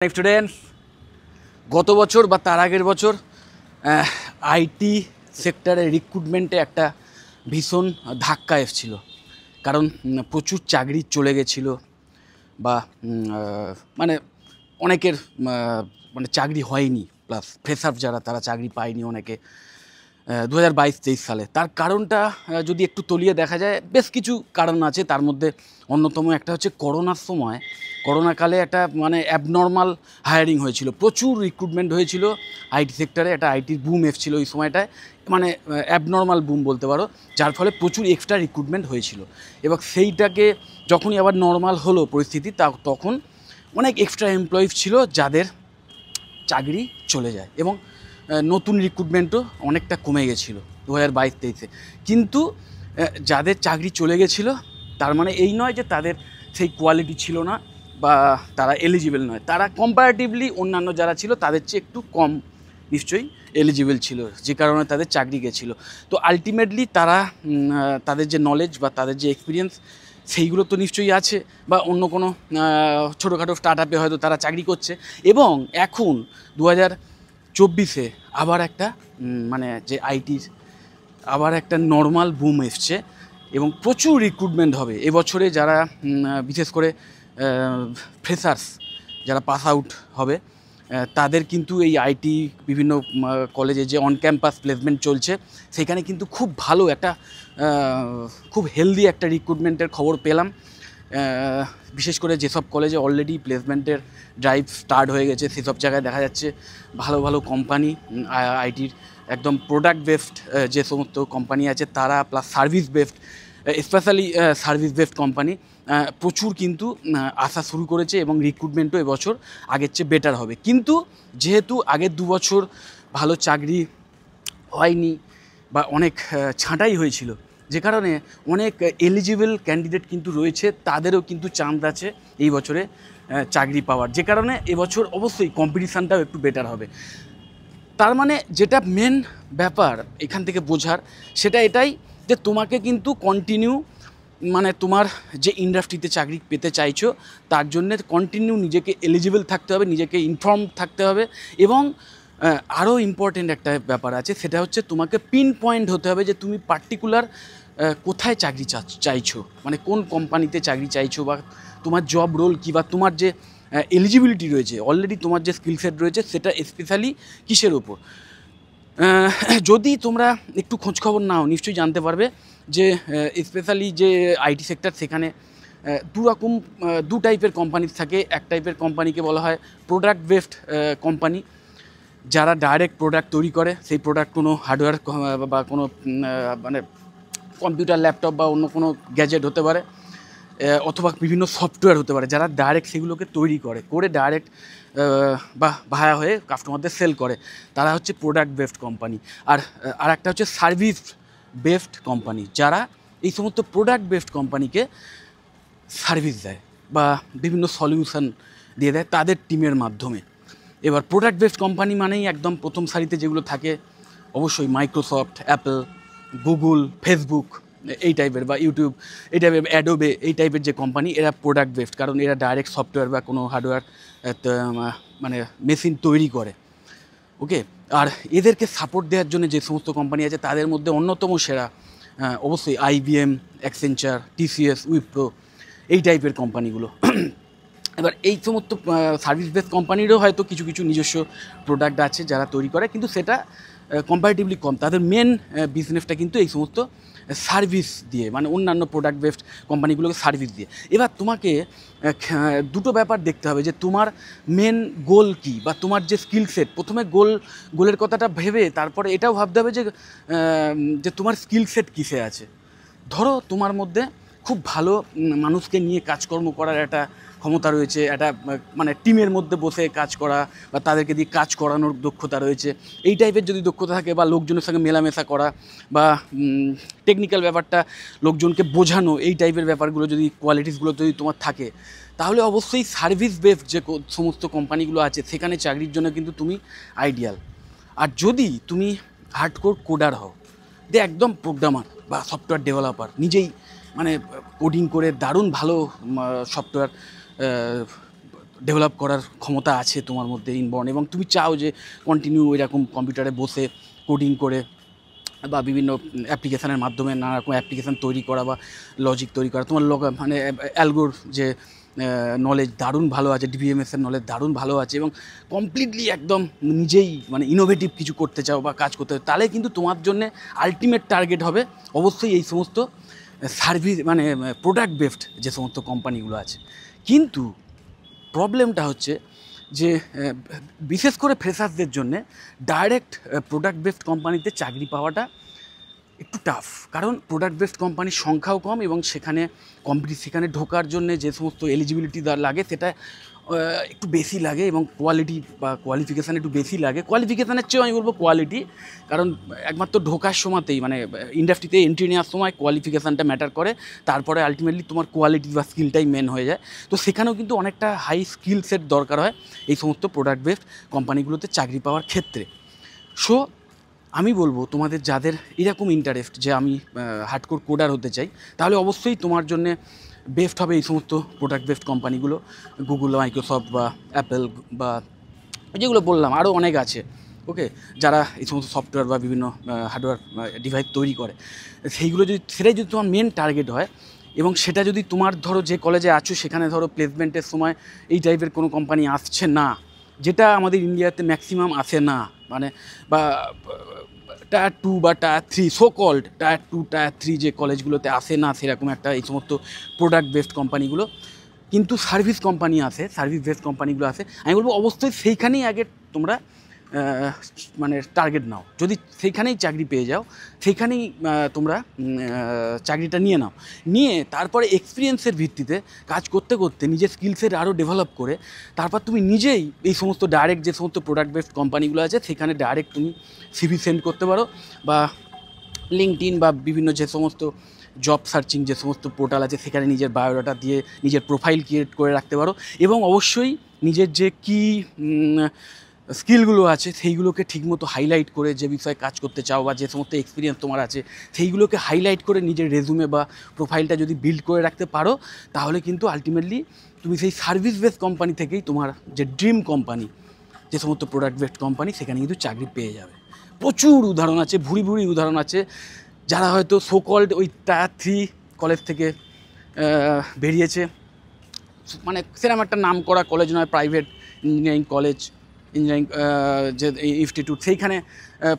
Students, গত বছর বা তার আগের বছর আইটি সেক্টরে রিক্রুটমেন্টে একটা ভীষণ ধাক্কা এসেছিল। কারণ প্রচুর চাকরি চলে গেছিলো বা মানে অনেকের মানে চাকরি হয়নি, প্লাস ফ্রেশার যারা তারা চাকরি পায়নি অনেকে 2022-23 সালে। তার কারণটা যদি একটু তলিয়ে দেখা যায়, বেশ কিছু কারণ আছে। তার মধ্যে অন্যতম একটা হচ্ছে করোনার সময়, করোনাকালে একটা মানে অ্যাবনর্মাল হায়ারিং হয়েছিল, প্রচুর রিক্রুটমেন্ট হয়েছিল আইটি সেক্টরে। একটা আইটির বুম এসেছিলো ওই সময়টায়, মানে অ্যাবনর্মাল বুম বলতে পারো, যার ফলে প্রচুর এক্সট্রা রিক্রুটমেন্ট হয়েছিল। এবং সেইটাকে যখনই আবার নর্মাল হলো পরিস্থিতি, তখন অনেক এক্সট্রা এমপ্লয়িজ ছিল যাদের চাকরি চলে যায় এবং নতুন রিক্রুটমেন্টও অনেকটা কমে গেছিলো 2022-23-এ। কিন্তু যাদের চাকরি চলে গেছিলো তার মানে এই নয় যে তাদের সেই কোয়ালিটি ছিল না বা তারা এলিজিবল নয়। তারা কম্পারেটিভলি অন্যান্য যারা ছিল তাদের চেয়ে একটু কম নিশ্চয়ই এলিজিবল ছিল, যে কারণে তাদের চাকরি গেছিলো। তো আলটিমেটলি তারা তাদের যে নলেজ বা তাদের যে এক্সপিরিয়েন্স সেইগুলো তো নিশ্চয়ই আছে, বা অন্য কোনো ছোটোখাটো স্টার্ট আপে হয়তো তারা চাকরি করছে। এবং এখন 2024-এ আবার একটা মানে যে আইটির আবার একটা নর্মাল বুম এসছে এবং প্রচুর রিক্রুটমেন্ট হবে এবছরে। যারা বিশেষ করে ফ্রেশার্স যারা পাস আউট হবে তাদের কিন্তু এই আইটি বিভিন্ন কলেজে যে অন ক্যাম্পাস প্লেসমেন্ট চলছে, সেখানে কিন্তু খুব ভালো একটা খুব হেলদি একটা রিক্রুটমেন্টের খবর পেলাম। বিশেষ করে যেসব কলেজে অলরেডি প্লেসমেন্টের ড্রাইভ স্টার্ট হয়ে গেছে, সেসব জায়গায় দেখা যাচ্ছে ভালো ভালো কোম্পানি আইটির একদম প্রোডাক্ট বেসড যে সমস্ত কোম্পানি আছে তারা, plus service based, specially service based company প্রচুর কিন্তু আসা শুরু করেছে এবং রিক্রুটমেন্টও এবছর আগের চেয়ে বেটার হবে। কিন্তু যেহেতু আগের 2 বছর ভালো চাকরি হয়নি বা অনেক ছাঁটাই হয়েছিল, যে কারণে অনেক এলিজিবল ক্যান্ডিডেট কিন্তু রয়েছে, তাদেরও কিন্তু চান্স আছে এই বছরে চাকরি পাওয়ার, যে কারণে এবছর অবশ্যই কম্পিটিশানটাও একটু বেটার হবে। তার মানে যেটা মেন ব্যাপার এখান থেকে বোঝার, সেটা এটাই যে তোমাকে কিন্তু কন্টিনিউ মানে তোমার যে ইন্ডাস্ট্রিতে চাকরি পেতে চাইছো তার জন্যে কন্টিনিউ নিজেকে এলিজিবল থাকতে হবে, নিজেকে ইনফর্ম থাকতে হবে। এবং আরও ইম্পর্টেন্ট একটা ব্যাপার আছে, সেটা হচ্ছে তোমাকে পিন পয়েন্ট হতে হবে যে তুমি পার্টিকুলার কোথায় চাকরি চাইছো, মানে কোন কোম্পানিতে চাকরি চাইছো, বা তোমার জব রোল কী, বা তোমার যে এলিজিবিলিটি রয়েছে, অলরেডি তোমার যে স্কিল সেট রয়েছে সেটা স্পেশালি কিসের ওপর। যদি তোমরা একটু খোঁজখবর নাও নিশ্চয়ই জানতে পারবে যে স্পেশালি যে আইটি সেক্টর, সেখানে দু টাইপের কোম্পানি থাকে। এক টাইপের কোম্পানিকে বলা হয় প্রোডাক্ট বেসড কোম্পানি, যারা ডাইরেক্ট প্রোডাক্ট তৈরি করে, সেই প্রোডাক্ট কোনো হার্ডওয়্যার বা কোনো মানে কম্পিউটার, ল্যাপটপ বা অন্য কোনো গ্যাজেট হতে পারে, অথবা বিভিন্ন সফটওয়্যার হতে পারে, যারা ডাইরেক্ট সেগুলোকে তৈরি করে ডাইরেক্ট বা ভায়া হয়ে কাস্টমারদের সেল করে, তারা হচ্ছে প্রোডাক্ট বেসড কোম্পানি। আর একটা হচ্ছে সার্ভিস বেসড কোম্পানি, যারা এই সমস্ত প্রোডাক্ট বেসড কোম্পানিকে সার্ভিস দেয় বা বিভিন্ন সলিউশন দিয়ে দেয় তাদের টিমের মাধ্যমে। এবার প্রোডাক্ট বেসড কোম্পানি মানেই একদম প্রথম সারিতে যেগুলো থাকে, অবশ্যই মাইক্রোসফট, অ্যাপল, গুগল, ফেসবুক এই টাইপের, বা ইউটিউব এই টাইপের, অ্যাডোবে এই টাইপের যে কোম্পানি, এরা প্রোডাক্ট বেসড, কারণ এরা ডাইরেক্ট সফটওয়্যার বা কোনো হার্ডওয়্যার মানে মেশিন তৈরি করে। ওকে, আর এদেরকে সাপোর্ট দেওয়ার জন্য যে সমস্ত কোম্পানি আছে তাদের মধ্যে অন্যতম সেরা অবশ্যই IBM, অ্যাকসেঞ্চার, TCS, উইপ্রো এই টাইপের কোম্পানিগুলো। এবার এই সমস্ত সার্ভিস বেসড কোম্পানিরও হয়তো কিছু কিছু নিজস্ব প্রোডাক্ট আছে যারা তৈরি করে, কিন্তু সেটা কম্পারেটিভলি কম। তাদের মেন বিজনেসটা কিন্তু এই সমস্ত সার্ভিস দিয়ে, মানে অন্যান্য প্রোডাক্ট বেসড কোম্পানিগুলোকে সার্ভিস দিয়ে। এবার তোমাকে দুটো ব্যাপার দেখতে হবে যে তোমার মেন গোল কী, বা তোমার যে স্কিল সেট। প্রথমে গোলের কথাটা ভেবে তারপরে এটাও ভাবতে হবে যে তোমার স্কিল সেট কিসে আছে। ধরো তোমার মধ্যে খুব ভালো মানুষকে নিয়ে কাজকর্ম করার একটা ক্ষমতা রয়েছে, একটা মানে টিমের মধ্যে বসে কাজ করা বা তাদেরকে দিয়ে কাজ করানোর দক্ষতা রয়েছে, এই টাইপের যদি দক্ষতা থাকে, বা লোকজনের সঙ্গে মেলামেশা করা বা টেকনিক্যাল ব্যাপারটা লোকজনকে বোঝানো, এই টাইপের ব্যাপারগুলো যদি কোয়ালিটিসগুলো যদি তোমার থাকে, তাহলে অবশ্যই সার্ভিস বেসড যে সমস্ত কোম্পানিগুলো আছে সেখানে চাকরির জন্য কিন্তু তুমি আইডিয়াল। আর যদি তুমি হার্ডকোর কোডার হও, একদম প্রোগ্রামার বা সফটওয়্যার ডেভেলপার, নিজেই মানে কোডিং করে দারুণ ভালো সফটওয়্যার ডেভেলপ করার ক্ষমতা আছে তোমার মধ্যে ইনবর্ন, এবং তুমি চাও যে কন্টিনিউ এরকম কম্পিউটারে বসে কোডিং করে বা বিভিন্ন অ্যাপ্লিকেশানের মাধ্যমে নানা রকম অ্যাপ্লিকেশান তৈরি করা বা লজিক তৈরি করা, তোমার মানে অ্যালগোর যে নলেজ দারুণ ভালো আছে, ডিবিএমএসের নলেজ দারুণ ভালো আছে, এবং কমপ্লিটলি একদম নিজেই মানে ইনোভেটিভ কিছু করতে চাও বা কাজ করতে চাও, তাহলে কিন্তু তোমার জন্যে আলটিমেট টার্গেট হবে অবশ্যই এই সমস্ত সার্ভিস মানে প্রোডাক্ট বেসড যে সমস্ত কোম্পানিগুলো আছে। কিন্তু প্রবলেমটা হচ্ছে যে বিশেষ করে ফ্রেশার্সদের জন্যে ডাইরেক্ট প্রোডাক্ট বেসড কোম্পানিতে চাকরি পাওয়াটা একটু টাফ, কারণ প্রোডাক্ট বেসড কোম্পানির সংখ্যাও কম, এবং সেখানে সেখানে ঢোকার জন্য যে সমস্ত এলিজিবিলিটি লাগে সেটা একটু বেশি লাগে, এবং কোয়ালিটি বা কোয়ালিফিকেশান একটু বেশি লাগে। কোয়ালিফিকেশানের চেয়েও আমি বলবো কোয়ালিটি, কারণ একমাত্র ঢোকার সময়তেই মানে ইন্ডাস্ট্রিতে এন্ট্রি নেওয়ার সময় কোয়ালিফিকেশানটা ম্যাটার করে, তারপরে আলটিমেটলি তোমার কোয়ালিটি বা স্কিলটাই মেন হয়ে যায়। তো সেখানেও কিন্তু অনেকটা হাই স্কিল সেট দরকার হয় এই সমস্ত প্রোডাক্ট বেসড কোম্পানিগুলোতে চাকরি পাওয়ার ক্ষেত্রে। সো আমি বলবো তোমাদের যাদের এরকম ইন্টারেস্ট যে আমি হার্ডকোর কোডার হতে চাই, তাহলে অবশ্যই তোমার জন্যে বেস্ট হবে এই সমস্ত প্রোডাক্ট বেসড কোম্পানিগুলো, গুগল, মাইক্রোসফট বা অ্যাপেল বা যেগুলো বললাম আরও অনেক আছে। ওকে, যারা এই সমস্ত সফটওয়্যার বা বিভিন্ন হার্ডওয়্যার ডিভাইস তৈরি করে, সেটাই যদি তোমার মেন টার্গেট হয়, এবং সেটা যদি তোমার ধরো যে কলেজে আছো সেখানে ধরো প্লেসমেন্টের সময় এই টাইপের কোনো কোম্পানি আসছে না, যেটা আমাদের ইন্ডিয়াতে ম্যাক্সিমাম আসে না, মানে বা টায়ার 2 বা tier 3 so called tier 2 tier 3 যে কলেজগুলোতে আসে না সেরকম একটা এই সমস্ত প্রোডাক্ট বেসড কোম্পানিগুলো, কিন্তু সার্ভিস কোম্পানি আছে, সার্ভিস বেসড কোম্পানিগুলো আছে, আমি বলবো অবশ্যই সেইখানেই আগে তোমরা মানে টার্গেট নাও। যদি সেইখানেই চাকরি পেয়ে যাও, সেইখানেই তোমরা চাকরিটা নিয়ে তারপরে এক্সপিরিয়েন্সের ভিত্তিতে কাজ করতে করতে নিজের স্কিলসের আরও ডেভেলপ করে তারপর তুমি নিজেই এই সমস্ত ডাইরেক্ট যে সমস্ত প্রোডাক্ট বেসড কোম্পানিগুলো আছে সেখানে ডাইরেক্ট তুমি সিভি সেন্ড করতে পারো, বা লিঙ্কডইন বা বিভিন্ন যে সমস্ত জব সার্চিং যে সমস্ত পোর্টাল আছে সেখানে নিজের বায়োডাটা দিয়ে নিজের প্রোফাইল ক্রিয়েট করে রাখতে পারো, এবং অবশ্যই নিজের যে কী স্কিলগুলো আছে সেইগুলোকে ঠিকমতো হাইলাইট করে, যে বিষয়ে কাজ করতে চাও বা যে সমস্ত এক্সপিরিয়েন্স তোমার আছে সেইগুলোকে হাইলাইট করে নিজের রেজুমে বা প্রোফাইলটা যদি বিল্ড করে রাখতে পারো, তাহলে কিন্তু আলটিমেটলি তুমি সেই সার্ভিস বেসড কোম্পানি থেকেই তোমার যে ড্রিম কোম্পানি, যে সমস্ত প্রোডাক্ট বেসড কোম্পানি, সেখানে কিন্তু চাকরি পেয়ে যাবে। প্রচুর উদাহরণ আছে, ভুরি উদাহরণ আছে, যারা হয়তো সোকল্ড ওই টায়ার 3 কলেজ থেকে বেরিয়েছে, মানে সেরকম একটা নাম করা কলেজ নয়, প্রাইভেট ইঞ্জিনিয়ারিং কলেজ, ইঞ্জিনিয়ারিং যে ইনস্টিটিউট, সেইখানে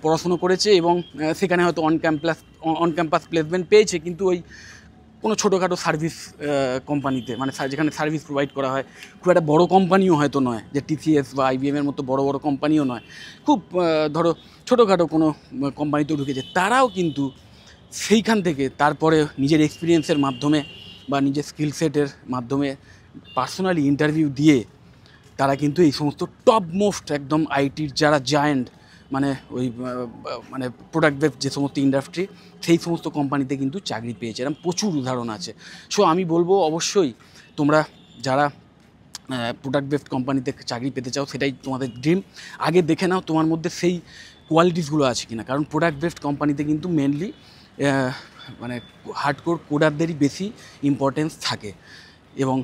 পড়াশুনো করেছে, এবং সেখানে হয়তো অন ক্যাম্পাস প্লেসমেন্ট পেয়েছে, কিন্তু ওই কোনো ছোটোখাটো সার্ভিস কোম্পানিতে, মানে যেখানে সার্ভিস প্রোভাইড করা হয়, খুব একটা বড় কোম্পানিও হয়তো নয়, যে টিসিএস বা আইবিএমের মতো বড় বড় কোম্পানিও নয়, খুব ধরো ছোটোখাটো কোনো কোম্পানিতেও ঢুকেছে, তারাও কিন্তু সেইখান থেকে তারপরে নিজের এক্সপিরিয়েন্সের মাধ্যমে বা নিজের স্কিল সেটের মাধ্যমে পার্সোনালি ইন্টারভিউ দিয়ে তারা কিন্তু এই সমস্ত টপ মোস্ট একদম আইটির যারা জায়ান্ট, মানে ওই মানে প্রোডাক্ট বেসড যে সমস্ত ইন্ডাস্ট্রি, সেই সমস্ত কোম্পানিতে কিন্তু চাকরি পেয়েছে। এরকম প্রচুর উদাহরণ আছে। সো আমি বলবো অবশ্যই তোমরা যারা প্রোডাক্ট বেসড কোম্পানিতে চাকরি পেতে চাও, সেটাই তোমাদের ড্রিম, আগে দেখে নাও তোমার মধ্যে সেই কোয়ালিটিসগুলো আছে কিনা, কারণ প্রোডাক্ট বেসড কোম্পানিতে কিন্তু মেনলি মানে হার্ডকোর কোডারদেরই বেশি ইম্পর্টেন্স থাকে, এবং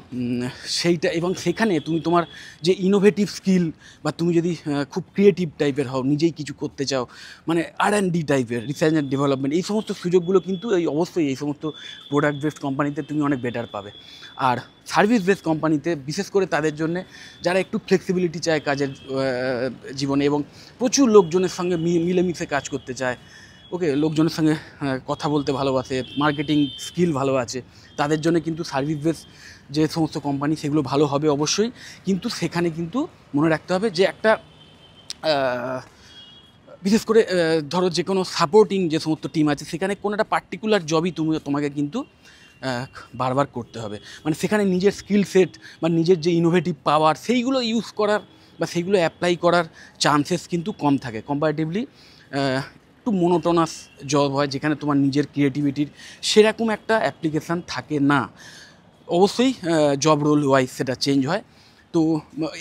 সেখানে তুমি তোমার যে ইনোভেটিভ স্কিল, বা তুমি যদি খুব ক্রিয়েটিভ টাইপের হও, নিজেই কিছু করতে চাও, মানে R&D টাইপের, রিসার্চ অ্যান্ড ডেভেলপমেন্ট, এই সমস্ত সুযোগগুলো কিন্তু অবশ্যই এই সমস্ত প্রোডাক্ট বেসড কোম্পানিতে তুমি অনেক বেটার পাবে। আর সার্ভিস বেসড কোম্পানিতে বিশেষ করে তাদের জন্যে যারা একটু ফ্লেক্সিবিলিটি চায় কাজের জীবনে, এবং প্রচুর লোকজনের সঙ্গে মিলেমিশে কাজ করতে চায়, ওকে, লোকজনের সঙ্গে কথা বলতে ভালোবাসে, মার্কেটিং স্কিল ভালো আছে, তাদের জন্য কিন্তু সার্ভিস বেস যে সমস্ত কোম্পানি সেগুলো ভালো হবে অবশ্যই। কিন্তু সেখানে কিন্তু মনে রাখতে হবে যে একটা বিশেষ করে ধরো যে কোনো সাপোর্টিং যে সমস্ত টিম আছে, সেখানে কোনো একটা পার্টিকুলার জবই তোমাকে কিন্তু বারবার করতে হবে, মানে সেখানে নিজের স্কিল সেট বা নিজের যে ইনোভেটিভ পাওয়ার সেইগুলো ইউজ করার বা সেইগুলো অ্যাপ্লাই করার চান্সেস কিন্তু কম থাকে কম্পারেটিভলি। একটু মোনোটোনাস জব হয়, যেখানে তোমার নিজের ক্রিয়েটিভিটির সেরকম একটা অ্যাপ্লিকেশান থাকে না। অবশ্যই জব রোল ওয়াইজ সেটা চেঞ্জ হয়। তো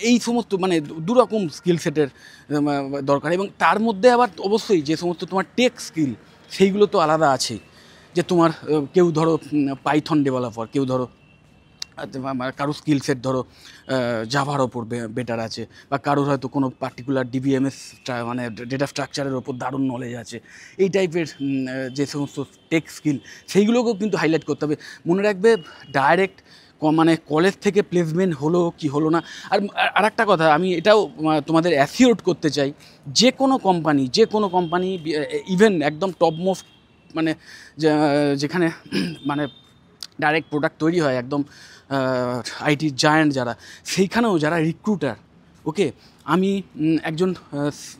এই সমস্ত মানে দুরকম স্কিল সেটের দরকার, এবং তার মধ্যে আবার অবশ্যই যে সমস্ত তোমার টেক স্কিল সেইগুলো তো আলাদা আছেই, যে তোমার কেউ ধরো পাইথন ডেভেলপার, কেউ ধরো কারো স্কিল সেট ধরো জাভার ওপর বেটার আছে, বা কারোর হয়তো কোনো পার্টিকুলার ডিবিএমএস মানে ডেটা স্ট্রাকচারের ওপর দারুণ নলেজ আছে, এই টাইপের যে সমস্ত টেক স্কিল সেইগুলোকেও কিন্তু হাইলাইট করতে হবে। মনে রাখবে ডাইরেক্ট মানে কলেজ থেকে প্লেসমেন্ট হলো কি হলো না। আর একটা কথা আমি এটাও তোমাদের অ্যাসিওর করতে চাই, যে কোনো কোম্পানি ইভেন একদম টপ মোস্ট মানে যেখানে মানে ডাইরেক্ট প্রোডাক্ট তৈরি হয় একদম আইটি জায়ান্ট যারা, সেইখানেও যারা রিক্রুটার, ওকে, আমি একজন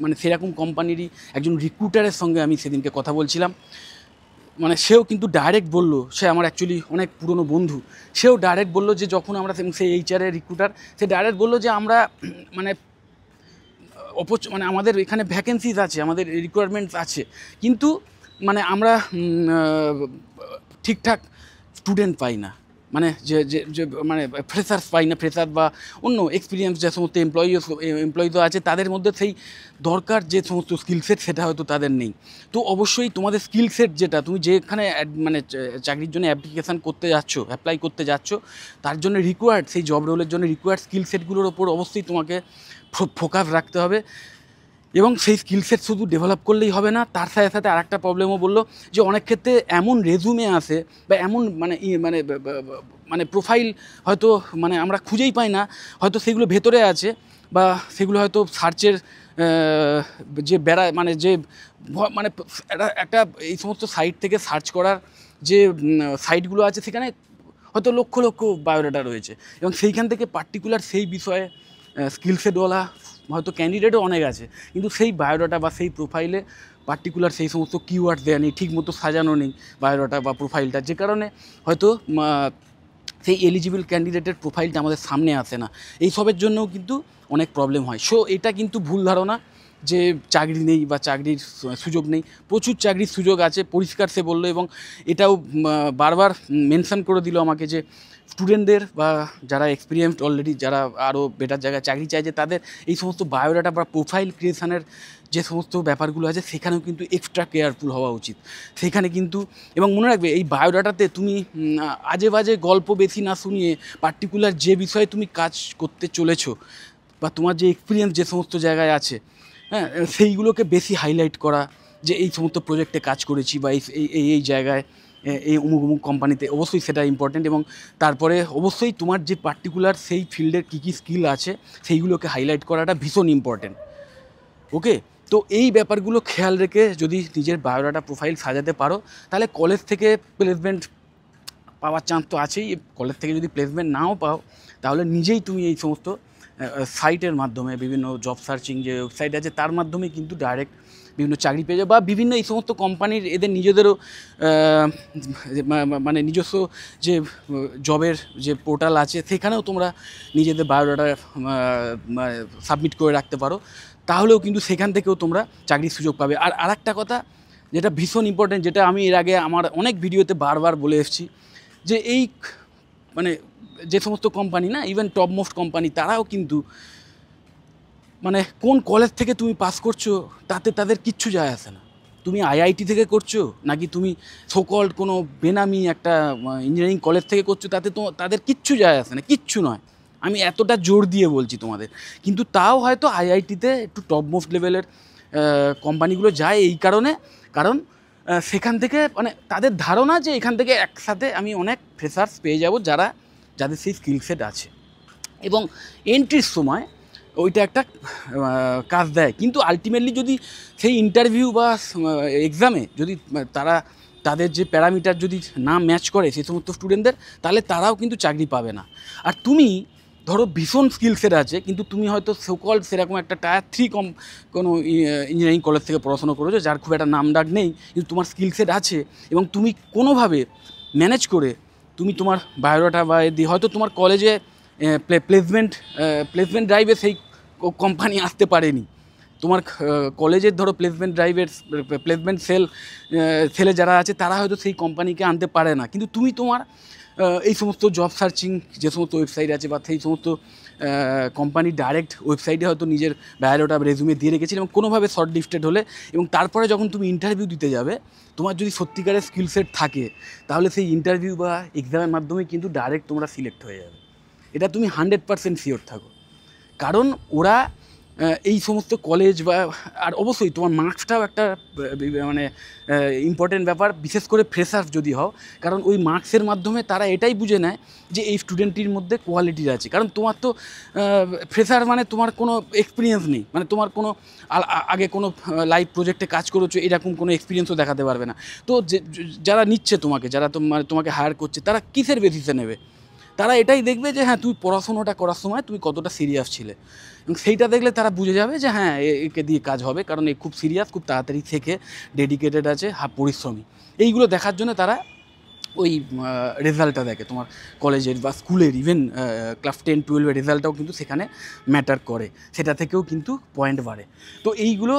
মানে সেরকম কোম্পানিরই একজন রিক্রুটারের সঙ্গে আমি সেদিনকে কথা বলছিলাম, মানে সেও কিন্তু ডাইরেক্ট বললো, সে আমার অ্যাকচুয়ালি অনেক পুরনো বন্ধু, সেও ডাইরেক্ট বললো যে যখন আমরা সেই এইচআরের রিক্রুটার, সে ডাইরেক্ট বললো যে আমরা মানে মানে আমাদের এখানে ভ্যাকেন্সিজ আছে, আমাদের রিকোয়ারমেন্টস আছে, কিন্তু মানে আমরা ঠিকঠাক স্টুডেন্ট পাই না, মানে যে মানে ফ্রেশার্স পাই না, ফ্রেশার বা অন্য এক্সপিরিয়েন্স যে সমস্ত এমপ্লয়িজও আছে তাদের মধ্যে সেই দরকার যে সমস্ত স্কিল সেট সেটা হয়তো তাদের নেই। তো অবশ্যই তোমাদের স্কিল সেট যেটা তুমি যেখানে মানে চাকরির জন্য অ্যাপ্লিকেশান করতে যাচ্ছ, অ্যাপ্লাই করতে যাচ্ছ, তার জন্য রিকোয়ার্ড সেই জব রোলের জন্য রিকোয়ার্ড স্কিল সেটগুলোর ওপর অবশ্যই তোমাকে ফোকাস রাখতে হবে। এবং সেই স্কিল সেট শুধু ডেভেলপ করলেই হবে না, তার সাথে সাথে আরেকটা প্রবলেমও বললো যে অনেক ক্ষেত্রে এমন রেজুমে আসে বা এমন মানে মানে মানে প্রোফাইল হয়তো মানে আমরা খুঁজেই পাই না, হয়তো সেগুলো ভেতরে আছে বা সেগুলো হয়তো সার্চের যে মানে যে মানে একটা এই সমস্ত সাইট থেকে সার্চ করার যে সাইটগুলো আছে সেখানে হয়তো লক্ষ লক্ষ বায়োডাটা রয়েছে, এবং সেইখান থেকে পার্টিকুলার সেই বিষয়ে স্কিল সেটওয়ালা হয়তো ক্যান্ডিডেটও অনেক আছে, কিন্তু সেই বায়োডাটা বা সেই প্রোফাইলে পার্টিকুলার সেই সমস্ত কিওয়ার্ড দেওয়া নেই, ঠিক মতো সাজানো নেই বায়োডাটা বা প্রোফাইলটা, যে কারণে হয়তো সেই এলিজিবল ক্যান্ডিডেটের প্রোফাইলটা আমাদের সামনে আসে না। এইসবের জন্যও কিন্তু অনেক প্রবলেম হয়। সো এটা কিন্তু ভুল ধারণা যে চাকরি নেই বা চাকরির সুযোগ নেই, প্রচুর চাকরির সুযোগ আছে, পরিষ্কার সে বললো, এবং এটাও বারবার মেনশন করে দিল আমাকে যে স্টুডেন্টদের বা যারা এক্সপিরিয়েন্সড অলরেডি, যারা আরও বেটার জায়গায় চাকরি চাইছে, তাদের এই সমস্ত বায়োডাটা বা প্রোফাইল ক্রিয়েশনের যে সমস্ত ব্যাপারগুলো আছে সেখানেও কিন্তু এক্সট্রা কেয়ারফুল হওয়া উচিত। সেখানে কিন্তু, এবং মনে রাখবে এই বায়োডাটাতে তুমি আজে বাজে গল্প বেশি না শুনিয়ে পার্টিকুলার যে বিষয়ে তুমি কাজ করতে চলেছো বা তোমার যে এক্সপিরিয়েন্স যে সমস্ত জায়গায় আছে, হ্যাঁ, সেইগুলোকে বেশি হাইলাইট করা, যে এই সমস্ত প্রজেক্টে কাজ করেছি বা এই জায়গায় এই অমুক অমুক কোম্পানিতে, অবশ্যই সেটা ইম্পর্টেন্ট। এবং তারপরে অবশ্যই তোমার যে পার্টিকুলার সেই ফিল্ডের কী কী স্কিল আছে সেইগুলোকে হাইলাইট করাটা ভীষণ ইম্পর্টেন্ট। ওকে, তো এই ব্যাপারগুলো খেয়াল রেখে যদি নিজের বায়োডাটা প্রোফাইল সাজাতে পারো, তাহলে কলেজ থেকে প্লেসমেন্ট পাওয়ার চান্স তো আছেই। কলেজ থেকে যদি প্লেসমেন্ট নাও পাও, তাহলে নিজেই তুমি এই সমস্ত সাইটের মাধ্যমে, বিভিন্ন জব সার্চিং যে ওয়েবসাইট আছে তার মাধ্যমে কিন্তু ডাইরেক্ট বিভিন্ন চাকরি পেয়ে যাবে, বা বিভিন্ন এই সমস্ত কোম্পানির এদের নিজেদেরও মানে নিজস্ব যে জবের যে পোর্টাল আছে সেখানেও তোমরা নিজেদের বায়োডাটা সাবমিট করে রাখতে পারো, তাহলেও কিন্তু সেখান থেকেও তোমরা চাকরির সুযোগ পাবে। আর আরেকটা কথা যেটা ভীষণ ইম্পর্টেন্ট, যেটা আমি এর আগে আমার অনেক ভিডিওতে বারবার বলে এসেছি, যে এই মানে যে সমস্ত কোম্পানি না, ইভেন টপ মোস্ট কোম্পানি, তারাও কিন্তু মানে কোন কলেজ থেকে তুমি পাস করছো তাতে তাদের কিচ্ছু যায় আসে না। তুমি আইআইটি থেকে করছো নাকি তুমি সোকল্ড কোনো বেনামি একটা ইঞ্জিনিয়ারিং কলেজ থেকে করছো, তাতে তো তাদের কিচ্ছু যায় আসে না, কিচ্ছু নয়। আমি এতটা জোর দিয়ে বলছি তোমাদের, কিন্তু তাও হয়তো আইআইটিতে একটু টপ মোস্ট লেভেলের কোম্পানিগুলো যায় এই কারণে, কারণ সেখান থেকে মানে তাদের ধারণা যে এখান থেকে একসাথে আমি অনেক ফ্রেশার্স পেয়ে যাব যাদের সেই স্কিল সেট আছে, এবং এন্ট্রির সময় ওইটা একটা কাজ দেয়। কিন্তু আলটিমেটলি যদি সেই ইন্টারভিউ বা এক্সামে যদি তাদের যে প্যারামিটার যদি না ম্যাচ করে সেই সমস্ত স্টুডেন্টদের, তাহলে তারাও কিন্তু চাকরি পাবে না। আর তুমি ধরো ভীষণ স্কিল সেট আছে, কিন্তু তুমি হয়তো সোকল্ড সেরকম একটা টায়ার 3 কোনো ইঞ্জিনিয়ারিং কলেজ থেকে পড়াশোনা করেছো, যার খুব একটা নাম ডাক নেই, কিন্তু তোমার স্কিল সেট আছে, এবং তুমি কোনোভাবে ম্যানেজ করে তুমি তোমার বায়োডাটা বা দিয়ে হয়তো তোমার কলেজে প্লেসমেন্ট ড্রাইভে সেই কোম্পানি আসতে পারেনি, তোমার কলেজের ধরো প্লেসমেন্ট সেলে যারা আছে তারা হয়তো সেই কোম্পানিকে আনতে পারে না, কিন্তু তুমি তোমার এই সমস্ত জব সার্চিং যে সমস্ত ওয়েবসাইট আছে বা সেই সমস্ত কোম্পানি ডাইরেক্ট ওয়েবসাইটে হয়তো নিজের বায়োডাটা রেজুমে দিয়ে রেখেছিল এবং কোনোভাবে শর্ট লিস্টেড হলে এবং তারপরে যখন তুমি ইন্টারভিউ দিতে যাবে তোমার যদি সত্যিকারের স্কিল সেট থাকে তাহলে সেই ইন্টারভিউ বা এক্সামের মাধ্যমে কিন্তু ডাইরেক্ট তোমরা সিলেক্ট হয়ে যাবে। এটা তুমি 100% শিওর থাকো। কারণ ওরা এই সমস্ত কলেজ বা আর অবশ্যই তোমার মার্কসটাও একটা মানে ইম্পর্টেন্ট ব্যাপার, বিশেষ করে ফ্রেশার যদি হও, কারণ ওই মার্কসের মাধ্যমে তারা এটাই বুঝে নেয় যে এই স্টুডেন্টটির মধ্যে কোয়ালিটির আছে। কারণ তোমার তো ফ্রেশার মানে তোমার কোনো এক্সপিরিয়েন্স নেই, মানে তোমার কোনো আগে কোনো লাইভ প্রজেক্টে কাজ করেছো এরকম কোনো এক্সপিরিয়েন্সও দেখাতে পারবে না। তো যারা নিচ্ছে তোমাকে, যারা মানে তোমাকে হায়ার করছে, তারা কিসের বেসিসে নেবে? তারা এটাই দেখবে যে হ্যাঁ তুই পড়াশোনাটা করার সময় তুমি কতটা সিরিয়াস ছিলে, এবং সেইটা দেখলে তারা বুঝে যাবে যে হ্যাঁ একে দিয়ে কাজ হবে, কারণ এ খুব সিরিয়াস, খুব তাড়াতাড়ি থেকে ডেডিকেটেড আছে, পরিশ্রমী। এইগুলো দেখার জন্য তারা ওই রেজাল্টটা দেখে তোমার কলেজের বা স্কুলের, ইভেন ক্লাস 10-12 রেজাল্টটাও কিন্তু সেখানে ম্যাটার করে, সেটা থেকেও কিন্তু পয়েন্ট বাড়ে। তো এইগুলো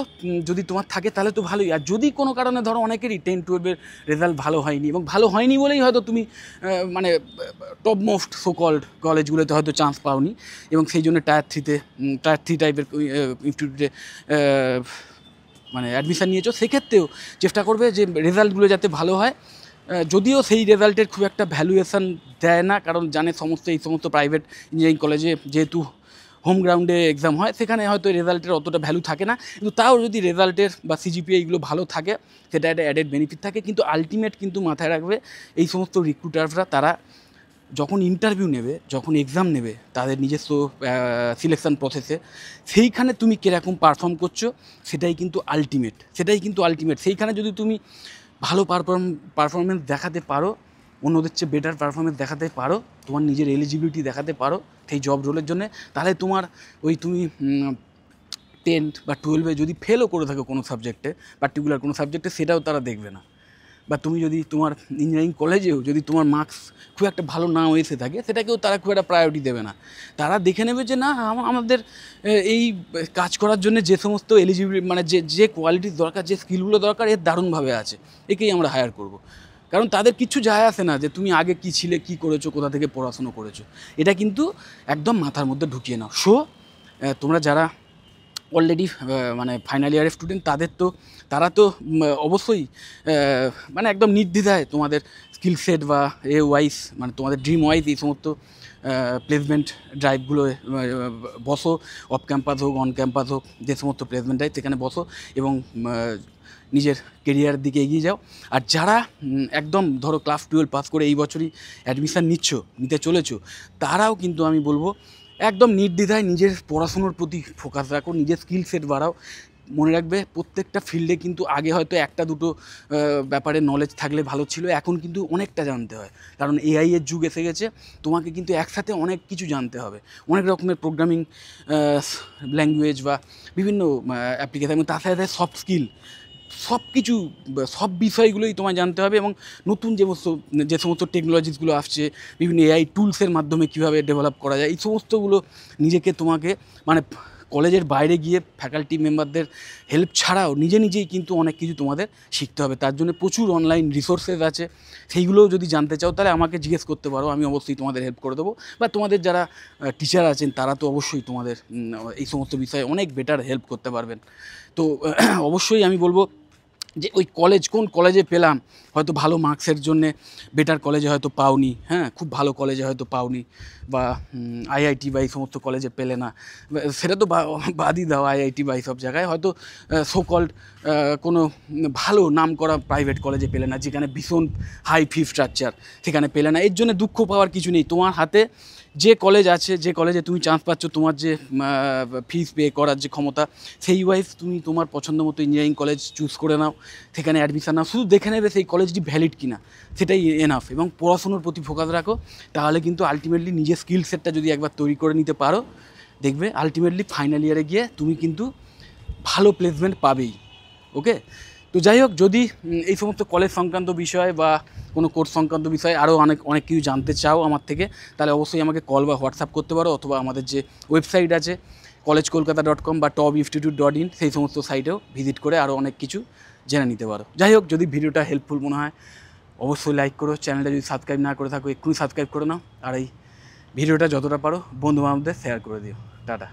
যদি তোমার থাকে তাহলে তো ভালোই। আর যদি কোনো কারণে ধরো অনেকেরই 10-12 রেজাল্ট ভালো হয়নি, এবং ভালো হয়নি বলেই হয়তো তুমি মানে টপ মোস্ট সোকল্ড কলেজগুলোতে হয়তো চান্স পাওনি, এবং সেই জন্য টায়ার 3 টাইপের ইনস্টিটিউটে মানে অ্যাডমিশান নিয়েছো, সেক্ষেত্রেও চেষ্টা করবে যে রেজাল্টগুলো যাতে ভালো হয়। যদিও সেই রেজাল্টের খুব একটা ভ্যালুয়েশান দেয় না, কারণ জানে এই সমস্ত প্রাইভেট ইঞ্জিনিয়ারিং কলেজে যেহেতু হোম গ্রাউন্ডে এক্সাম হয়, সেখানে হয়তো রেজাল্টের অতটা ভ্যালু থাকে না, কিন্তু তাও যদি রেজাল্টের বা সিজিপিএ এইগুলো ভালো থাকে সেটা একটা অ্যাডেড বেনিফিট থাকে। কিন্তু আলটিমেট কিন্তু মাথায় রাখবে এই সমস্ত রিক্রুটাররা তারা যখন ইন্টারভিউ নেবে, যখন এক্সাম নেবে তাদের নিজস্ব সিলেকশান প্রসেসে, সেইখানে তুমি কীরকম পারফর্ম করছো সেটাই কিন্তু আলটিমেট। সেইখানে যদি তুমি ভালো পারফরমেন্স দেখাতে পারো, অন্যদের চেয়ে বেটার পারফরমেন্স দেখাতে পারো, তোমার নিজের এলিজিবিলিটি দেখাতে পারো সেই জব রোলের জন্য, তাহলে তোমার তুমি 10 বা 12 যদি ফেলও করে থাকো কোনো সাবজেক্টে, পার্টিকুলার কোনো সাবজেক্টে, সেটাও তারা দেখবে না। বা তুমি যদি তোমার ইঞ্জিনিয়ারিং কলেজেও যদি তোমার মার্কস খুব একটা ভালো নাও এসে থাকে, সেটাকেও তারা খুব একটা প্রায়োরিটি দেবে না। তারা দেখে নেবে যে না, আমাদের এই কাজ করার জন্য যে সমস্ত এলিজিবিলিটি মানে যে কোয়ালিটির দরকার, যে স্কিলগুলো দরকার, এর দারুণভাবে আছে, একেই আমরা হায়ার করব। কারণ তাদের কিছু যায় আসে না যে তুমি আগে কী ছিলে, কী করেছো, কোথা থেকে পড়াশুনো করেছো, এটা কিন্তু একদম মাথার মধ্যে ঢুকিয়ে নাও। তোমরা যারা অলরেডি মানে ফাইনাল ইয়ারের স্টুডেন্ট, তারা তো অবশ্যই মানে একদম নির্দ্বিধায় তোমাদের স্কিল সেট বা ওয়াইজ, মানে তোমাদের ড্রিম ওয়াইজ এই সমস্ত প্লেসমেন্ট ড্রাইভগুলো বসো, অফ ক্যাম্পাস হোক অন ক্যাম্পাস হোক, যে সমস্ত প্লেসমেন্ট ড্রাইভ সেখানে বসো এবং নিজের কেরিয়ারের দিকে এগিয়ে যাও। আর যারা একদম ধরো ক্লাস 12 পাস করে এই বছরই অ্যাডমিশান নিতে চলেছো, তারাও কিন্তু আমি বলবো একদম নির্দ্বিধায় নিজের পড়াশুনোর প্রতি ফোকাস রাখো, নিজের স্কিল সেট বাড়াও। মনে রাখবে প্রত্যেকটা ফিল্ডে কিন্তু আগে হয়তো একটা দুটো ব্যাপারে নলেজ থাকলে ভালো ছিল, এখন কিন্তু অনেকটা জানতে হয়, কারণ এআই এর যুগ এসে গেছে। তোমাকে কিন্তু একসাথে অনেক কিছু জানতে হবে, অনেক রকমের প্রোগ্রামিং ল্যাঙ্গুয়েজ বা বিভিন্ন অ্যাপ্লিকেশন, তার সাথে সফট স্কিল, সব বিষয়গুলোই তোমায় জানতে হবে। এবং নতুন যে সমস্ত টেকনোলজিসগুলো আসছে, বিভিন্ন এআই টুলসের মাধ্যমে কীভাবে ডেভেলপ করা যায়, এই সমস্তগুলো তোমাকে মানে কলেজের বাইরে গিয়ে ফ্যাকাল্টি মেম্বারদের হেল্প ছাড়াও নিজেই কিন্তু অনেক কিছু তোমাদের শিখতে হবে। তার জন্য প্রচুর অনলাইন রিসোর্সেস আছে, সেইগুলোও যদি জানতে চাও তাহলে আমাকে জিজ্ঞেস করতে পারো, আমি অবশ্যই তোমাদের হেল্প করে দেবো। বা তোমাদের যারা টিচার আছেন তারা তো অবশ্যই তোমাদের এই সমস্ত বিষয়ে অনেক বেটার হেল্প করতে পারবেন। তো অবশ্যই আমি বলবো যে ওই কোন কলেজে পেলাম, হয়তো ভালো মার্কসের জন্যে বেটার কলেজে হয়তো পাওনি, হ্যাঁ খুব ভালো কলেজে হয়তো পাওনি, বা আইআইটি বা এই সমস্ত কলেজে পেলে না, সেটা তো বাদই দাও। আইআইটি বা এইসব জায়গায় হয়তো সোকল্ড কোনো ভালো নাম করা প্রাইভেট কলেজে পেলে না, যেখানে ভীষণ হাই ফি স্ট্রাকচার, সেখানে পেলে না। এর জন্য দুঃখ পাওয়ার কিছু নেই। তোমার হাতে যে কলেজ আছে, যে কলেজে তুমি চান্স পাচ্ছ, তোমার যে ফিস পে করার যে ক্ষমতা, সেই ওয়াইজ তুমি তোমার পছন্দ মতো ইঞ্জিনিয়ারিং কলেজ চুজ করে নাও, সেখানে অ্যাডমিশান নাও। শুধু দেখে নেবে সেই কলেজটি ভ্যালিড কিনা, সেটাই এনাফ। এবং পড়াশুনোর প্রতি ফোকাস রাখো, তাহলে কিন্তু আলটিমেটলি নিজের স্কিল সেটটা যদি একবার তৈরি করে নিতে পারো, দেখবে আলটিমেটলি ফাইনাল ইয়ারে গিয়ে তুমি কিন্তু ভালো প্লেসমেন্ট পাবেই। ওকে, তো যাই হোক, যদি এই সমস্ত কলেজ সংক্রান্ত বিষয় বা কোনো কোর্স সংক্রান্ত বিষয়ে আরও অনেক কিছু জানতে চাও আমার থেকে, তাহলে অবশ্যই আমাকে কল বা হোয়াটসঅ্যাপ করতে পারো, অথবা আমাদের যে ওয়েবসাইট আছে collegekolkata.com বা toపింstitute.in, সেই সমস্ত সাইটেও ভিজিট করে আরও অনেক কিছু জেনে নিতে পারো। যাই হোক, যদি ভিডিওটা হেল্পফুল মনে হয় অবশ্যই লাইক করো, চ্যানেলটা যদি সাবস্ক্রাইব না করে থাকো এক্ষুনি সাবস্ক্রাইব করে নাও, আর এই ভিডিওটা যতটা পারো বন্ধু বান্ধবদের শেয়ার করে দিও। টাটা।